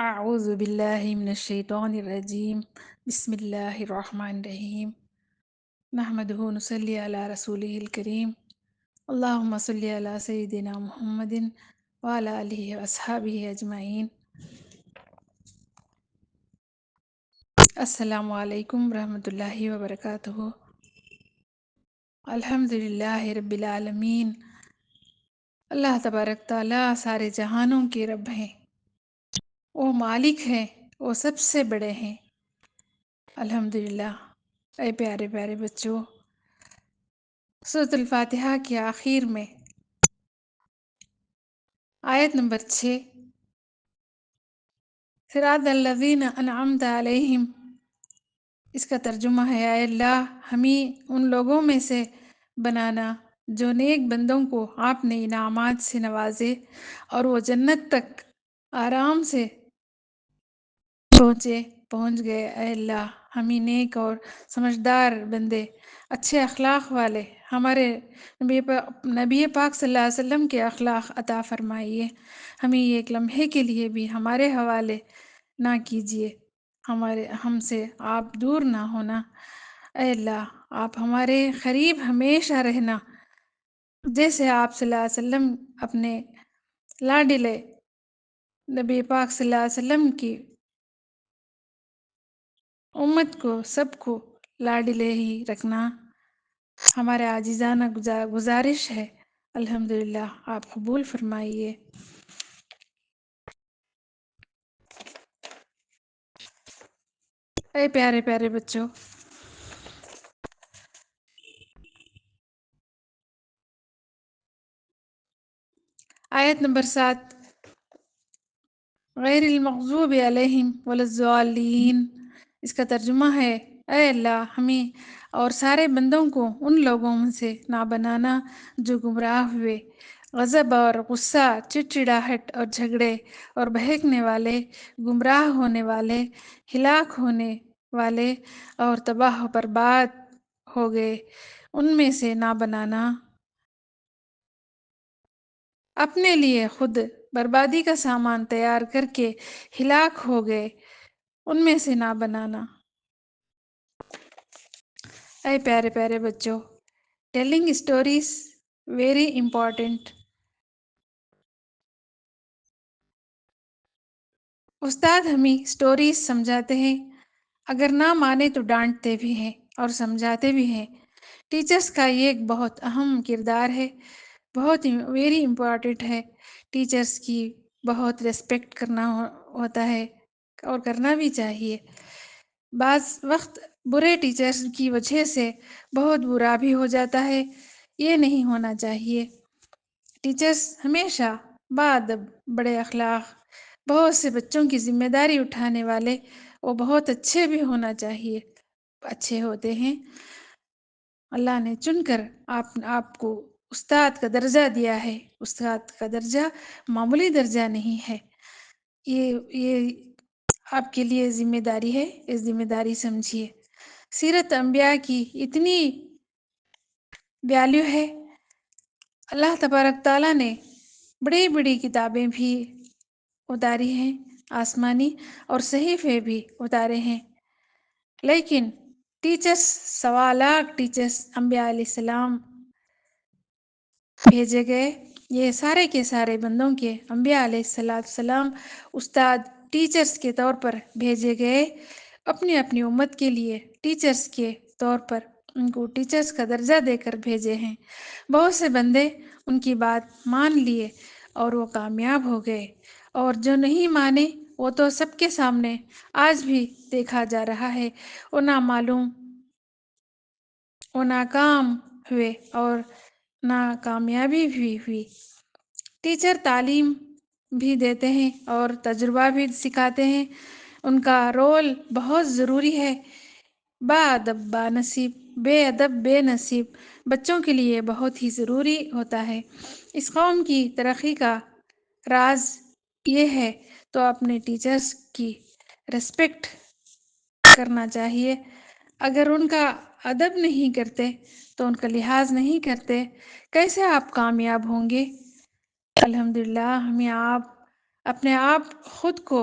أعوذ بالله من الشيطان الرجيم. بسم الله الرحمن الرحيم. نحمده ونصلي على رسوله الكريم. اللهم صل على سيدنا محمد وعلى آله وأصحابه أجمعين. السلام علیکم ورحمۃ اللہ وبرکاتہ. الحمد للہ رب العالمین. اللہ تبارک تعالیٰ سارے جہانوں کے رب ہیں، وہ مالک ہیں، وہ سب سے بڑے ہیں. الحمد للہ. اے پیارے پیارے بچوں، سورۃ الفاتحہ کے آخر میں آیت نمبر 6، صراط الذین انعمت علیہم، اس کا ترجمہ ہے: اے اللہ، ہمیں ان لوگوں میں سے بنانا جو نیک بندوں کو آپ نے انعامات سے نوازے اور وہ جنت تک آرام سے پہنچ گئے. اے اللہ، ہمیں نیک اور سمجھدار بندے، اچھے اخلاق والے، ہمارے نبی پاک صلی اللہ علیہ وسلم کے اخلاق عطا فرمائیے. ہمیں ایک لمحے کے لیے بھی ہمارے حوالے نہ کیجیے، ہم سے آپ دور نہ ہونا. اے اللہ، آپ ہمارے قریب ہمیشہ رہنا، جیسے آپ صلی اللہ علیہ وسلم اپنے لاڈلے نبی پاک صلی اللہ علیہ وسلم کی امت کو، سب کو لاڈلے ہی رکھنا ہمارے عاجزانہ گزارش ہے. الحمدللہ، آپ قبول فرمائیے. اے پیارے پیارے بچوں، آیت نمبر 7، غیر المغضوب علیہم ولا الضالین، اس کا ترجمہ ہے: اے اللہ، ہمیں اور سارے بندوں کو ان لوگوں میں سے نہ بنانا جو گمراہ ہوئے، غضب اور غصہ، چڑچڑاہٹ اور جھگڑے اور بہکنے والے، گمراہ ہونے والے، ہلاک ہونے والے اور تباہ و برباد ہو گئے، ان میں سے نہ بنانا. اپنے لیے خود بربادی کا سامان تیار کر کے ہلاک ہو گئے، ان میں سے نہ بنانا. اے پیارے پیارے بچوں، ٹیلنگ اسٹوریز ویری امپورٹنٹ. استاد ہمیں اسٹوریز سمجھاتے ہیں، اگر نہ مانے تو ڈانٹتے بھی ہیں اور سمجھاتے بھی ہیں. ٹیچرز کا یہ ایک بہت اہم کردار ہے، بہت ویری امپورٹنٹ ہے. ٹیچرز کی بہت ریسپیکٹ کرنا ہوتا ہے اور کرنا بھی چاہیے. بعض وقت برے ٹیچرز کی وجہ سے بہت برا بھی ہو جاتا ہے، یہ نہیں ہونا چاہیے. ٹیچرز ہمیشہ باادب، بڑے اخلاق، بہت سے بچوں کی ذمہ داری اٹھانے والے، وہ بہت اچھے بھی ہونا چاہیے، اچھے ہوتے ہیں. اللہ نے چن کر آپ کو استاد کا درجہ دیا ہے. استاد کا درجہ معمولی درجہ نہیں ہے. یہ آپ کے لیے ذمہ داری ہے، اس ذمہ داری سمجھیے. سیرت انبیاء کی اتنی ویلیو ہے، اللہ تبارک تعالیٰ نے بڑی بڑی کتابیں بھی اتاری ہیں، آسمانی، اور صحیفے بھی اتارے ہیں، لیکن ٹیچرز، سوالات ٹیچرز انبیاء علیہ السلام بھیجے گئے. یہ سارے کے سارے بندوں کے انبیاء علیہ السلام استاد، ٹیچرز کے طور پر بھیجے گئے، اپنی اپنی امت کے لیے ٹیچرز کے طور پر ان کو ٹیچرز کا درجہ دے کر بھیجے ہیں. بہت سے بندے ان کی بات مان لیے اور وہ کامیاب ہو گئے، اور جو نہیں مانے وہ تو سب کے سامنے آج بھی دیکھا جا رہا ہے، وہ نامعلوم، وہ ناکام ہوئے اور ناکامیابی بھی ہوئی. ٹیچر تعلیم بھی دیتے ہیں اور تجربہ بھی سکھاتے ہیں، ان کا رول بہت ضروری ہے. باادب بانصیب، بے ادب بے نصیب بچوں کے لیے بہت ہی ضروری ہوتا ہے. اس قوم کی ترقی کا راز یہ ہے، تو اپنے ٹیچرز کی ریسپیکٹ کرنا چاہیے. اگر ان کا ادب نہیں کرتے تو ان کا لحاظ نہیں کرتے، کیسے آپ کامیاب ہوں گے؟ الحمدللہ، ہمیں اپنے آپ خود کو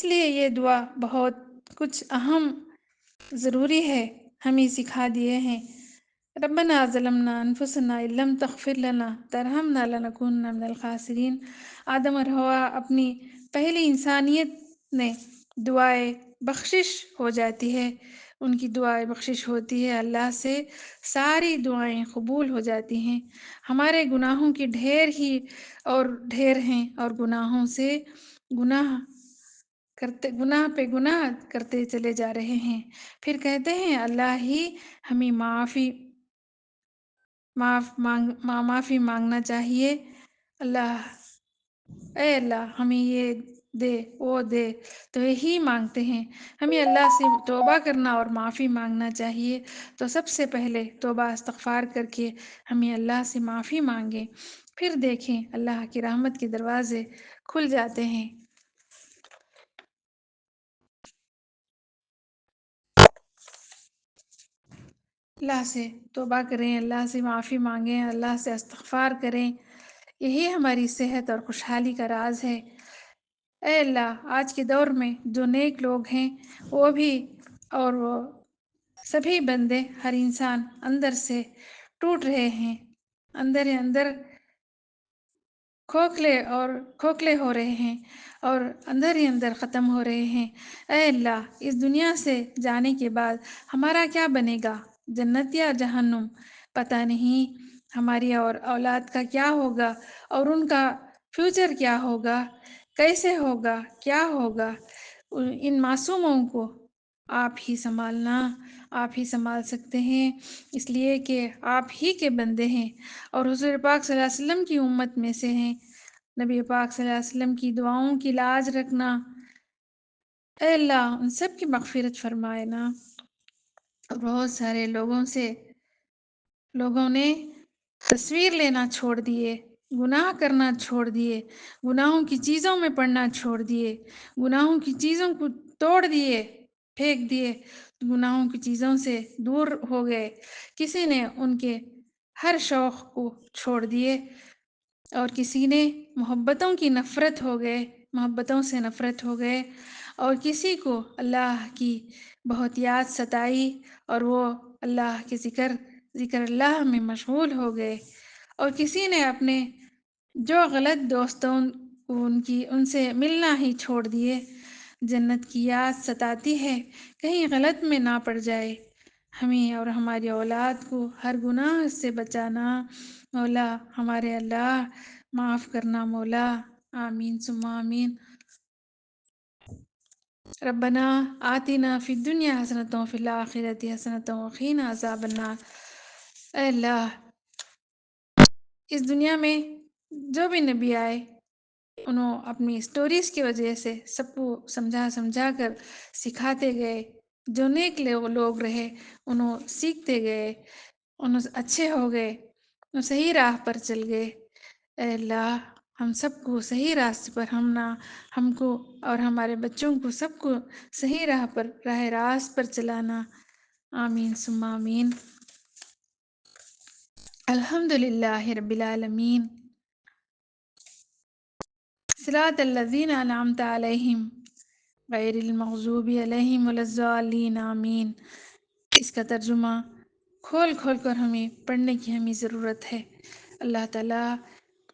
اس لیے یہ دعا بہت کچھ اہم ضروری ہے ہمیں سکھا دیے ہیں۔ ربنا ظلمنا انفسنا ان لم تغفر لنا ترحمنا لنکونن من الخاسرین۔ آدم اور حوا اپنی پہلی انسانیت نے دعائے بخشش ہو جاتی ہے، ان کی دعائے بخشش ہوتی ہے، اللہ سے ساری دعائیں قبول ہو جاتی ہیں۔ ہمارے گناہوں کی ڈھیر ہیں اور گناہوں سے گناہ پہ گناہ کرتے چلے جا رہے ہیں۔ پھر کہتے ہیں اللہ ہی ہمیں معافی مانگنا چاہیے۔ اے اللہ ہمیں یہ دے وہ دے، تو یہی مانگتے ہیں۔ ہمیں اللہ سے توبہ کرنا اور معافی مانگنا چاہیے، تو سب سے پہلے توبہ استغفار کر کے ہمیں اللہ سے معافی مانگیں، پھر دیکھیں اللہ کی رحمت کے دروازے کھل جاتے ہیں۔ اللہ سے توبہ کریں، اللہ سے معافی مانگیں، اللہ سے استغفار کریں، یہی ہماری صحت اور خوشحالی کا راز ہے۔ اے اللہ آج کے دور میں جو نیک لوگ ہیں وہ بھی اور وہ سبھی بندے، ہر انسان اندر سے ٹوٹ رہے ہیں، اندر ہی اندر کھوکھلے ہو رہے ہیں اور اندر ہی اندر ختم ہو رہے ہیں۔ اے اللہ اس دنیا سے جانے کے بعد ہمارا کیا بنے گا، جنت یا جہنم؟ پتہ نہیں ہماری اور اولاد کا کیا ہوگا اور ان کا فیوچر کیا ہوگا، کیسے ہوگا، کیا ہوگا۔ ان معصوموں کو آپ ہی سنبھالنا، آپ ہی سنبھال سکتے ہیں، اس لیے کہ آپ ہی کے بندے ہیں اور حضور پاک صلی اللہ علیہ وسلم کی امت میں سے ہیں۔ نبی پاک صلی اللہ علیہ وسلم کی دعاؤں کی لاج رکھنا۔ اے اللہ ان سب کی مغفرت فرمائے نا۔ بہت سارے لوگوں نے تصویر لینا چھوڑ دیے، گناہ کرنا چھوڑ دیے، گناہوں کی چیزوں میں پڑنا چھوڑ دیے، گناہوں کی چیزوں کو توڑ دیے، پھینک دیے، گناہوں کی چیزوں سے دور ہو گئے۔ کسی نے ان کے ہر شوق کو چھوڑ دیے اور کسی نے محبتوں سے نفرت ہو گئے اور کسی کو اللہ کی بہت یاد ستائی اور وہ اللہ کے ذکر اللہ میں مشغول ہو گئے، اور کسی نے اپنے جو غلط دوستوں ان سے ملنا ہی چھوڑ دیے۔ جنت کی یاد ستاتی ہے، کہیں غلط میں نہ پڑ جائے۔ ہمیں اور ہماری اولاد کو ہر گناہ سے بچانا مولا، ہمارے اللہ معاف کرنا مولا، آمین ثم آمین۔ ربنا آتنا فی الدنیا حسنۃ وفی الآخرۃ حسنۃ وقنا عذاب النار۔ اے اللہ اس دنیا میں جو بھی نبی آئے انہوں اپنی سٹوریز کی وجہ سے سب کو سمجھا کر سکھاتے گئے، جو نیک لوگ رہے انہوں سیکھتے گئے، انہوں اچھے ہو گئے، انہوں صحیح راہ پر چل گئے۔ اے اللہ ہم سب کو صحیح راستے پر ہم کو اور ہمارے بچوں کو سب کو صحیح راہ راست پر چلانا، آمین ثم آمین۔ الحمد للہ رب العالمین، صراط الذین انعمت علیہم غیر المغضوب علیہم ولا الضالین، آمین۔ اس کا ترجمہ کھول کر ہمیں پڑھنے کی ہمیں ضرورت ہے۔ اللہ تعالیٰ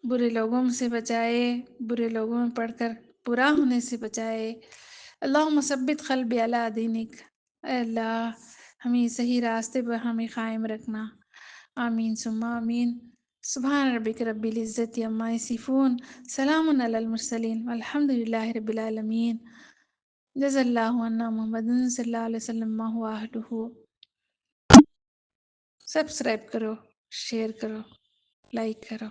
برے لوگوں سے بچائے، برے لوگوں میں پڑھ کر برا ہونے سے بچائے۔ اللہم ثبت قلبی علی دینک، اے اللہ ہمیں صحیح راستے پر ہمیں قائم رکھنا، آمین ثم آمین۔ سبحان ربک رب العزت عما یصفون، سلام علی المرسلین والحمد للہ رب العالمین۔ جزا اللہ عنا محمد صلی اللہ علیہ وسلم ما هو اہلہ۔ سبسکرائب کرو، شیئر کرو، لائک کرو۔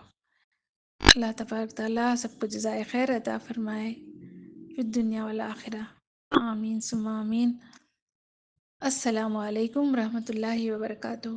اللہ تبارک تعالیٰ سب کو جزائے خیر عطا فرمائے فی الدنیا والآخرہ، آمین ثم آمین۔ السلام علیکم ورحمۃ اللہ وبرکاتہ۔